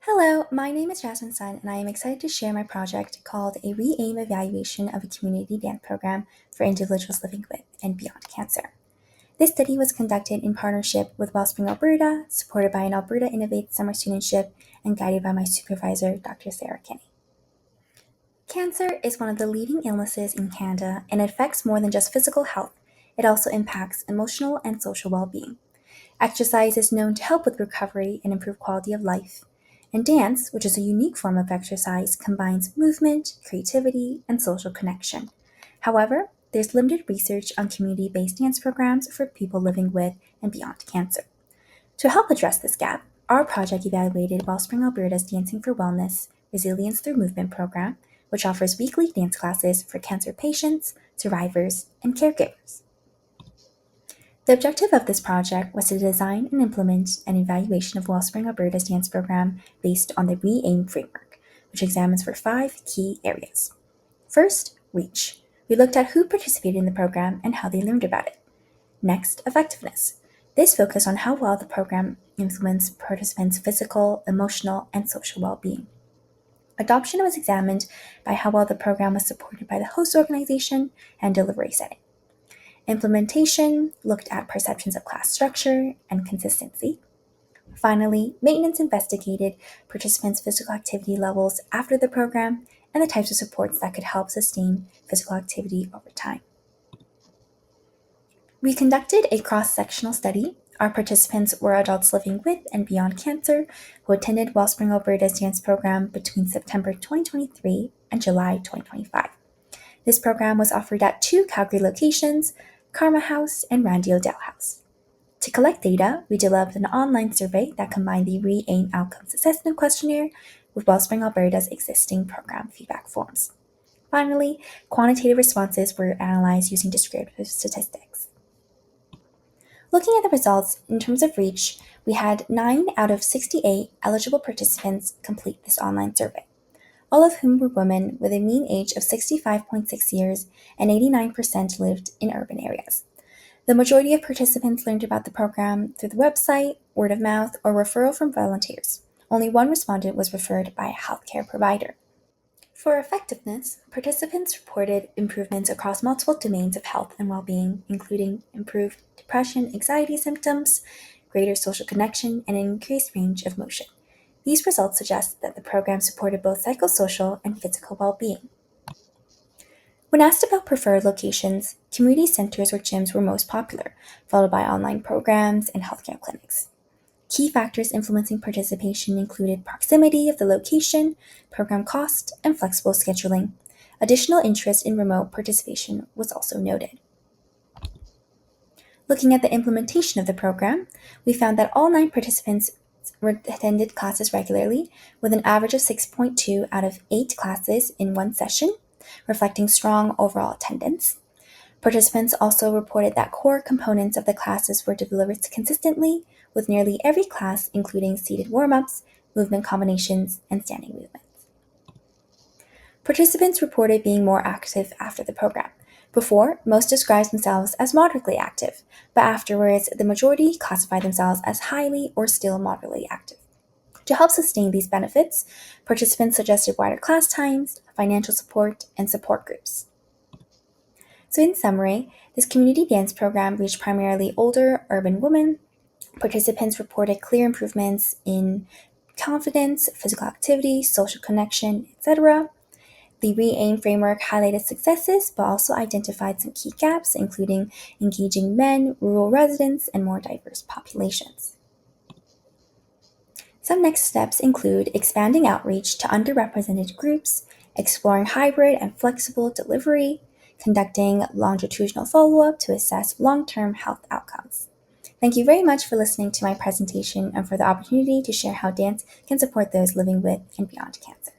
Hello, my name is Jasmine, and I am excited to share my project called A Re-Aim Evaluation of a Community Dance Program for Individuals Living with and Beyond Cancer. This study was conducted in partnership with Wellspring Alberta, supported by an Alberta Innovate Summer Studentship, and guided by my supervisor, Dr. Sarah Kinney. Cancer is one of the leading illnesses in Canada, and it affects more than just physical health. It also impacts emotional and social well-being. Exercise is known to help with recovery and improve quality of life. And dance, which is a unique form of exercise, combines movement, creativity, and social connection. However, there's limited research on community-based dance programs for people living with and beyond cancer. To help address this gap, our project evaluated Wellspring Alberta's Dancing for Wellness Resilience Through Movement program, which offers weekly dance classes for cancer patients, survivors, and caregivers. The objective of this project was to design and implement an evaluation of Wellspring Alberta's dance program based on the Re-Aim framework, which examines for 5 key areas. First, reach. We looked at who participated in the program and how they learned about it. Next, effectiveness. This focused on how well the program influenced participants' physical, emotional, and social well-being. Adoption was examined by how well the program was supported by the host organization and delivery setting. Implementation looked at perceptions of class structure and consistency. Finally, maintenance investigated participants' physical activity levels after the program and the types of supports that could help sustain physical activity over time. We conducted a cross-sectional study. Our participants were adults living with and beyond cancer who attended Wellspring Alberta's dance program between September 2023 and July 2025. This program was offered at 2 Calgary locations, Karma House and Randy O'Dell House. To collect data, we developed an online survey that combined the Re-Aim Outcomes Assessment Questionnaire with Wellspring Alberta's existing program feedback forms. Finally, quantitative responses were analyzed using descriptive statistics. Looking at the results in terms of reach, we had 9 out of 68 eligible participants complete this online survey, all of whom were women with a mean age of 65.6 years, and 89% lived in urban areas. The majority of participants learned about the program through the website, word of mouth, or referral from volunteers. Only one respondent was referred by a healthcare provider. For effectiveness, participants reported improvements across multiple domains of health and well-being, including improved depression, anxiety symptoms, greater social connection, and an increased range of motion. These results suggest that the program supported both psychosocial and physical well-being. When asked about preferred locations, community centers or gyms were most popular, followed by online programs and healthcare clinics. Key factors influencing participation included proximity of the location, program cost, and flexible scheduling. Additional interest in remote participation was also noted. Looking at the implementation of the program, we found that all 9 participants attended classes regularly, with an average of 6.2 out of 8 classes in one session, reflecting strong overall attendance. Participants also reported that core components of the classes were delivered consistently, with nearly every class including seated warm-ups, movement combinations, and standing movements. Participants reported being more active after the program. Before, most described themselves as moderately active, but afterwards, the majority classified themselves as highly or still moderately active. To help sustain these benefits, participants suggested wider class times, financial support, and support groups. So in summary, this community dance program reached primarily older urban women. Participants reported clear improvements in confidence, physical activity, social connection, etc. The Re-Aim framework highlighted successes, but also identified some key gaps, including engaging men, rural residents, and more diverse populations. Some next steps include expanding outreach to underrepresented groups, exploring hybrid and flexible delivery, conducting longitudinal follow-up to assess long-term health outcomes. Thank you very much for listening to my presentation and for the opportunity to share how dance can support those living with and beyond cancer.